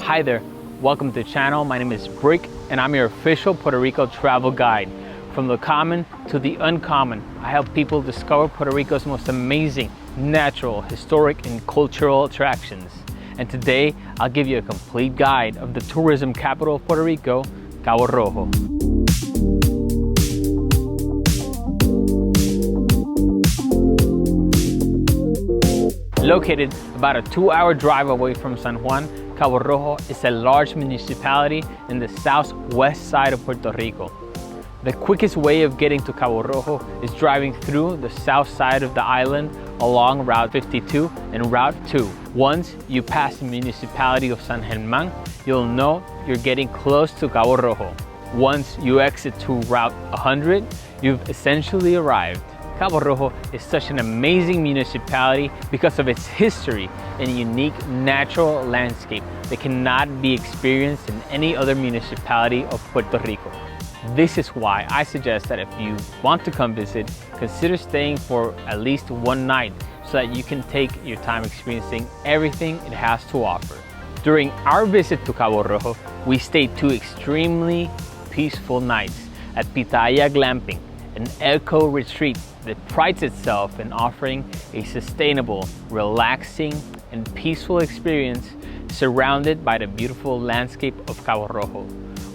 Hi there, welcome to the channel. My name is Brick and I'm your official Puerto Rico travel guide. From the common to the uncommon, I help people discover Puerto Rico's most amazing natural, historic, and cultural attractions. And today, I'll give you a complete guide of the tourism capital of Puerto Rico, Cabo Rojo. Located about a 2-hour drive away from San Juan, Cabo Rojo is a large municipality in the southwest side of Puerto Rico. The quickest way of getting to Cabo Rojo is driving through the south side of the island along Route 52 and Route 2. Once you pass the municipality of San Germán, you'll know you're getting close to Cabo Rojo. Once you exit to Route 100, you've essentially arrived. Cabo Rojo is such an amazing municipality because of its history and unique natural landscape that cannot be experienced in any other municipality of Puerto Rico. This is why I suggest that if you want to come visit, consider staying for at least one night so that you can take your time experiencing everything it has to offer. During our visit to Cabo Rojo, we stayed 2 extremely peaceful nights at Pitahaya Glamping, an eco retreat that prides itself in offering a sustainable, relaxing, and peaceful experience surrounded by the beautiful landscape of Cabo Rojo,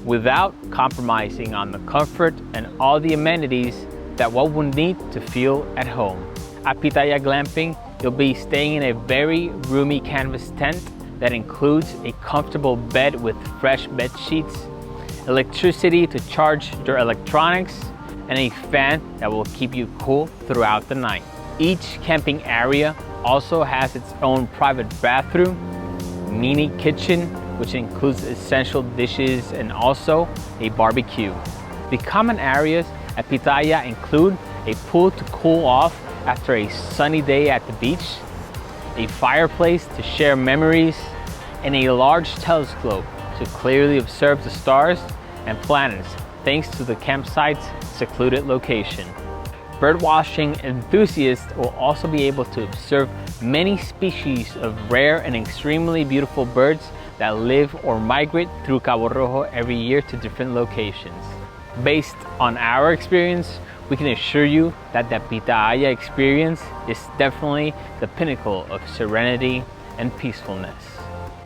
without compromising on the comfort and all the amenities that one would need to feel at home. At Pitahaya Glamping, you'll be staying in a very roomy canvas tent that includes a comfortable bed with fresh bed sheets, electricity to charge your electronics, and a fan that will keep you cool throughout the night. Each camping area also has its own private bathroom, mini kitchen, which includes essential dishes and also a barbecue. The common areas at Pitahaya include a pool to cool off after a sunny day at the beach, a fireplace to share memories, and a large telescope to clearly observe the stars and planets thanks to the campsite's secluded location. Birdwatching enthusiasts will also be able to observe many species of rare and extremely beautiful birds that live or migrate through Cabo Rojo every year to different locations. Based on our experience, we can assure you that the Pitahaya experience is definitely the pinnacle of serenity and peacefulness.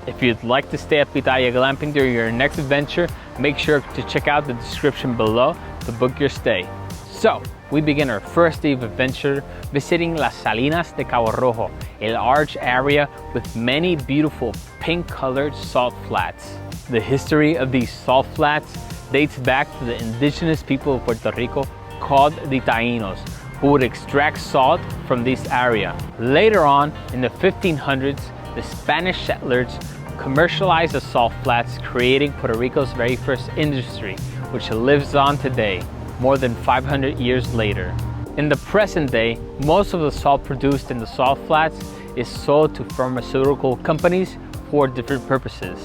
If you'd like to stay at Pitahaya Glamping during your next adventure, make sure to check out the description below to book your stay. So, we begin our first day of adventure visiting Las Salinas de Cabo Rojo, a large area with many beautiful pink-colored salt flats. The history of these salt flats dates back to the indigenous people of Puerto Rico called the Taínos, who would extract salt from this area. Later on, in the 1500s, the Spanish settlers commercialized the salt flats, creating Puerto Rico's very first industry, which lives on today, more than 500 years later. In the present day, most of the salt produced in the salt flats is sold to pharmaceutical companies for different purposes.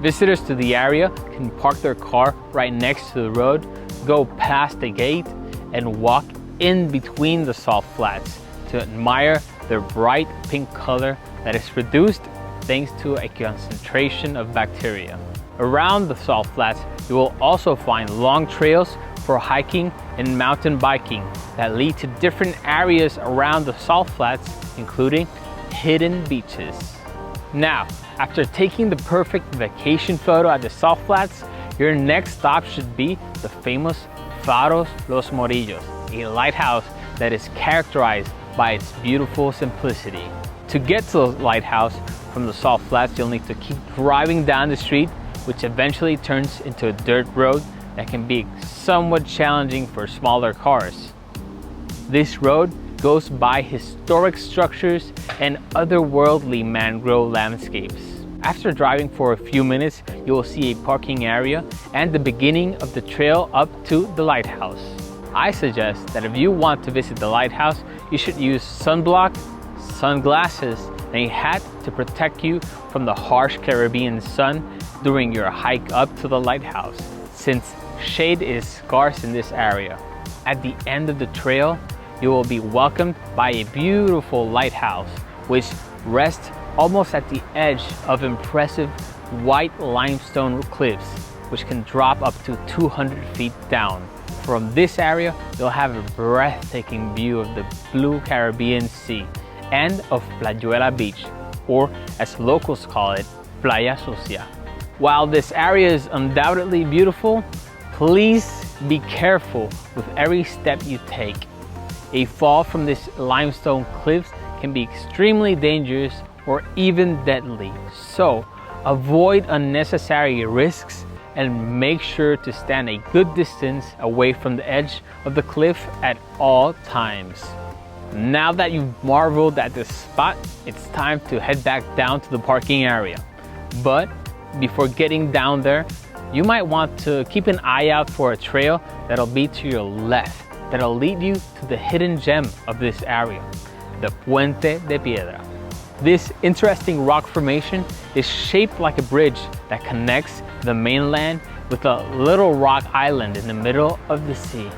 Visitors to the area can park their car right next to the road, go past the gate, and walk in between the salt flats to admire their bright pink color that is produced thanks to a concentration of bacteria. Around the salt flats, you will also find long trails for hiking and mountain biking that lead to different areas around the salt flats, including hidden beaches. Now, after taking the perfect vacation photo at the salt flats, your next stop should be the famous Faro Los Morrillos, a lighthouse that is characterized by its beautiful simplicity. To get to the lighthouse from the salt flats, you'll need to keep driving down the street, which eventually turns into a dirt road that can be somewhat challenging for smaller cars. This road goes by historic structures and otherworldly mangrove landscapes. After driving for a few minutes, you will see a parking area and the beginning of the trail up to the lighthouse. I suggest that if you want to visit the lighthouse, you should use sunblock, sunglasses, and a hat to protect you from the harsh Caribbean sun during your hike up to the lighthouse, since shade is scarce in this area. At the end of the trail, you will be welcomed by a beautiful lighthouse, which rests almost at the edge of impressive white limestone cliffs, which can drop up to 200 feet down. From this area, you'll have a breathtaking view of the blue Caribbean Sea and of Playuela Beach, or as locals call it, Playa Sucia. While this area is undoubtedly beautiful, please be careful with every step you take. A fall from these limestone cliffs can be extremely dangerous or even deadly. So avoid unnecessary risks and make sure to stand a good distance away from the edge of the cliff at all times. Now that you've marveled at this spot, it's time to head back down to the parking area. But before getting down there, you might want to keep an eye out for a trail that'll be to your left, that'll lead you to the hidden gem of this area, the Puente de Piedra. This interesting rock formation is shaped like a bridge that connects the mainland with a little rock island in the middle of the sea.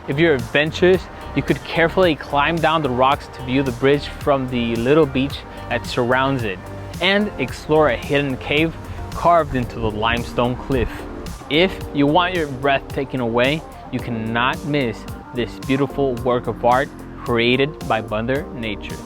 If you're adventurous, you could carefully climb down the rocks to view the bridge from the little beach that surrounds it and explore a hidden cave carved into the limestone cliff. If you want your breath taken away, you cannot miss this beautiful work of art created by Mother Nature.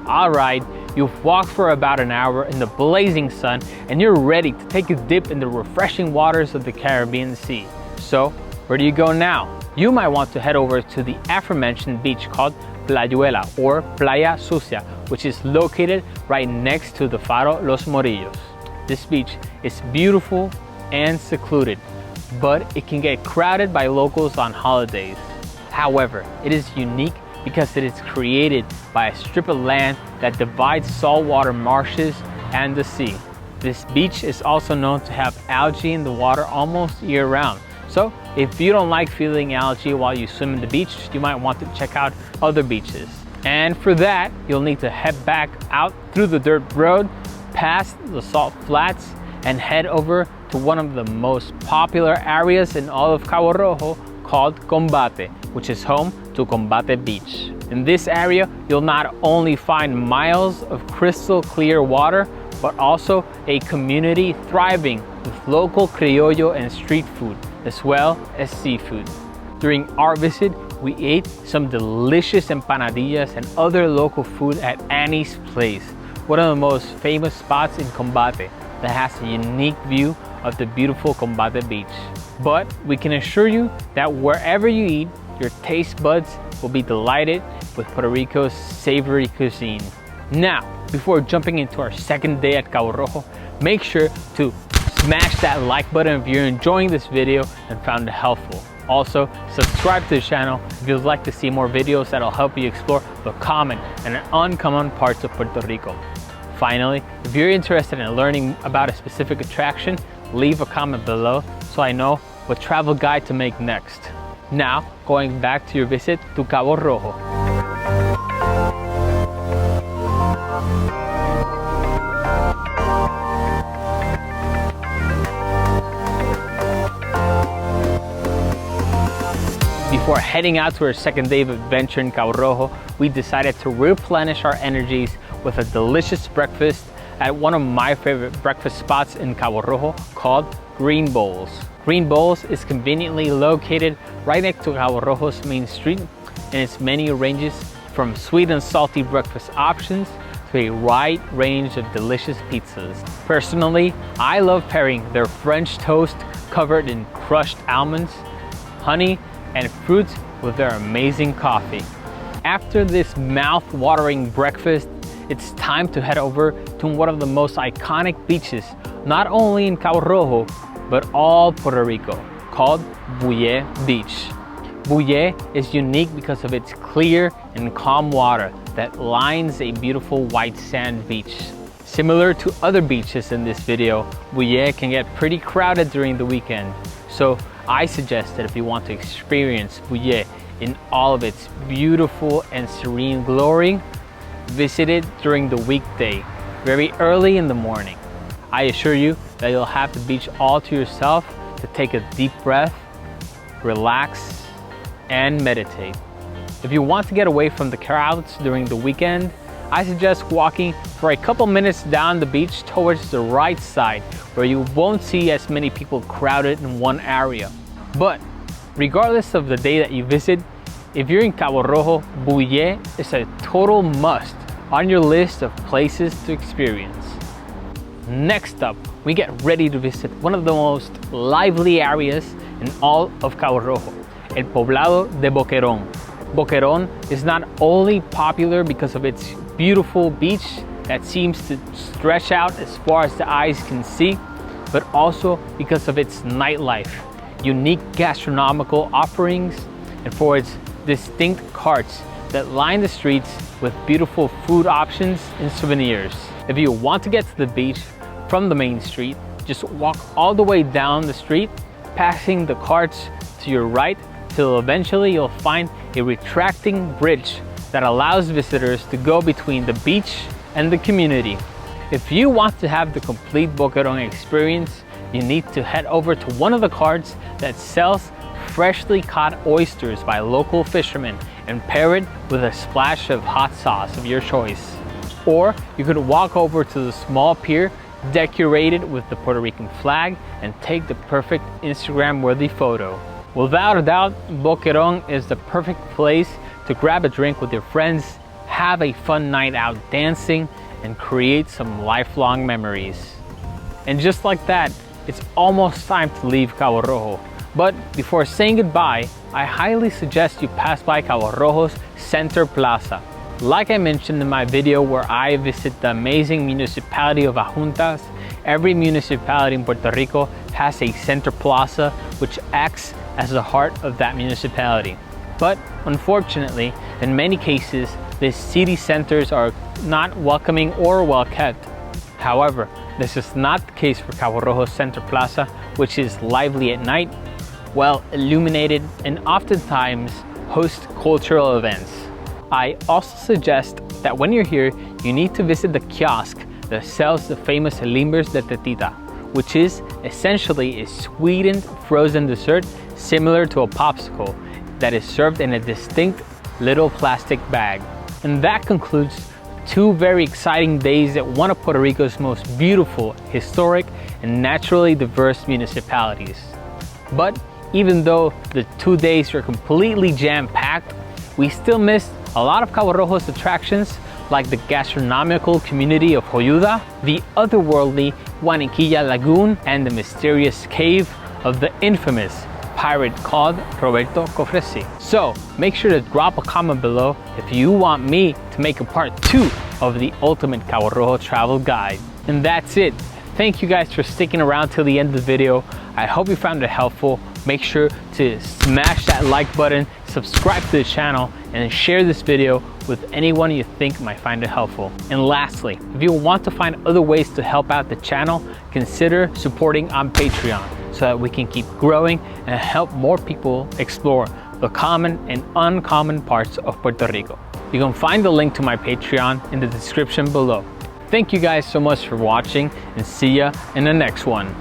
Alright, you've walked for about an hour in the blazing sun and you're ready to take a dip in the refreshing waters of the Caribbean Sea. So, where do you go now? You might want to head over to the aforementioned beach called Playuela or Playa Sucia, which is located right next to the Faro Los Morrillos. This beach is beautiful and secluded, but it can get crowded by locals on holidays. However, it is unique because it is created by a strip of land that divides saltwater marshes and the sea. This beach is also known to have algae in the water almost year-round. So if you don't like feeling algae while you swim in the beach, you might want to check out other beaches. And for that, you'll need to head back out through the dirt road, past the salt flats, and head over to one of the most popular areas in all of Cabo Rojo called Combate, which is home to Combate Beach. In this area, you'll not only find miles of crystal clear water, but also a community thriving with local criollo and street food, as well as seafood. During our visit, we ate some delicious empanadillas and other local food at Annie's Place, one of the most famous spots in Combate that has a unique view of the beautiful Combate Beach. But we can assure you that wherever you eat, your taste buds will be delighted with Puerto Rico's savory cuisine. Now, before jumping into our second day at Cabo Rojo, make sure to smash that like button if you're enjoying this video and found it helpful. Also, subscribe to the channel if you'd like to see more videos that'll help you explore the common and uncommon parts of Puerto Rico. Finally, if you're interested in learning about a specific attraction, leave a comment below so I know what travel guide to make next. Now, going back to your visit to Cabo Rojo. Before heading out to our second day of adventure in Cabo Rojo, we decided to replenish our energies with a delicious breakfast at one of my favorite breakfast spots in Cabo Rojo called Green Bowls. Green Bowls is conveniently located right next to Cabo Rojo's main street, and its menu ranges from sweet and salty breakfast options to a wide range of delicious pizzas. Personally, I love pairing their French toast covered in crushed almonds, honey, and fruits with their amazing coffee. After this mouth-watering breakfast, it's time to head over to one of the most iconic beaches, not only in Cabo Rojo, but all Puerto Rico, called Buyé Beach. Buyé is unique because of its clear and calm water that lines a beautiful white sand beach. Similar to other beaches in this video, Buyé can get pretty crowded during the weekend. So I suggest that if you want to experience Buyé in all of its beautiful and serene glory, visit it during the weekday, very early in the morning. I assure you that you'll have the beach all to yourself to take a deep breath, relax, and meditate. If you want to get away from the crowds during the weekend, I suggest walking for a couple minutes down the beach towards the right side, where you won't see as many people crowded in one area. But regardless of the day that you visit, if you're in Cabo Rojo, Buyé is a total must on your list of places to experience. Next up, we get ready to visit one of the most lively areas in all of Cabo Rojo, El Poblado de Boquerón. Boquerón is not only popular because of its beautiful beach that seems to stretch out as far as the eyes can see, but also because of its nightlife, unique gastronomical offerings, and for its distinct carts that line the streets with beautiful food options and souvenirs. If you want to get to the beach from the main street, just walk all the way down the street, passing the carts to your right, till eventually you'll find a retracting bridge that allows visitors to go between the beach and the community. If you want to have the complete Boquerón experience, you need to head over to one of the carts that sells freshly caught oysters by local fishermen and pair it with a splash of hot sauce of your choice. Or you could walk over to the small pier decorated with the Puerto Rican flag and take the perfect Instagram-worthy photo. Without a doubt, Boquerón is the perfect place to grab a drink with your friends, have a fun night out dancing, and create some lifelong memories. And just like that, it's almost time to leave Cabo Rojo. But before saying goodbye, I highly suggest you pass by Cabo Rojo's Center Plaza. Like I mentioned in my video where I visit the amazing municipality of Ajuntas, every municipality in Puerto Rico has a center plaza which acts as the heart of that municipality. But unfortunately, in many cases, the city centers are not welcoming or well kept. However, this is not the case for Cabo Rojo Center Plaza, which is lively at night, well illuminated, and oftentimes hosts cultural events. I also suggest that when you're here, you need to visit the kiosk that sells the famous limbers de tetita, which is essentially a sweetened frozen dessert similar to a popsicle that is served in a distinct little plastic bag. And that concludes 2 very exciting days at one of Puerto Rico's most beautiful, historic, and naturally diverse municipalities. But even though the 2 days were completely jam-packed, we still missed a lot of Cabo Rojo's attractions like the gastronomical community of Joyuda, the otherworldly Guaniquilla Lagoon, and the mysterious cave of the infamous pirate called Roberto Cofresi. So make sure to drop a comment below if you want me to make a part 2 of the ultimate Cabo Rojo travel guide. And that's it. Thank you guys for sticking around till the end of the video. I hope you found it helpful. Make sure to smash that like button, subscribe to the channel, and share this video with anyone you think might find it helpful. And lastly, if you want to find other ways to help out the channel, consider supporting on Patreon so that we can keep growing and help more people explore the common and uncommon parts of Puerto Rico. You can find the link to my Patreon in the description below. Thank you guys so much for watching, and see ya in the next one.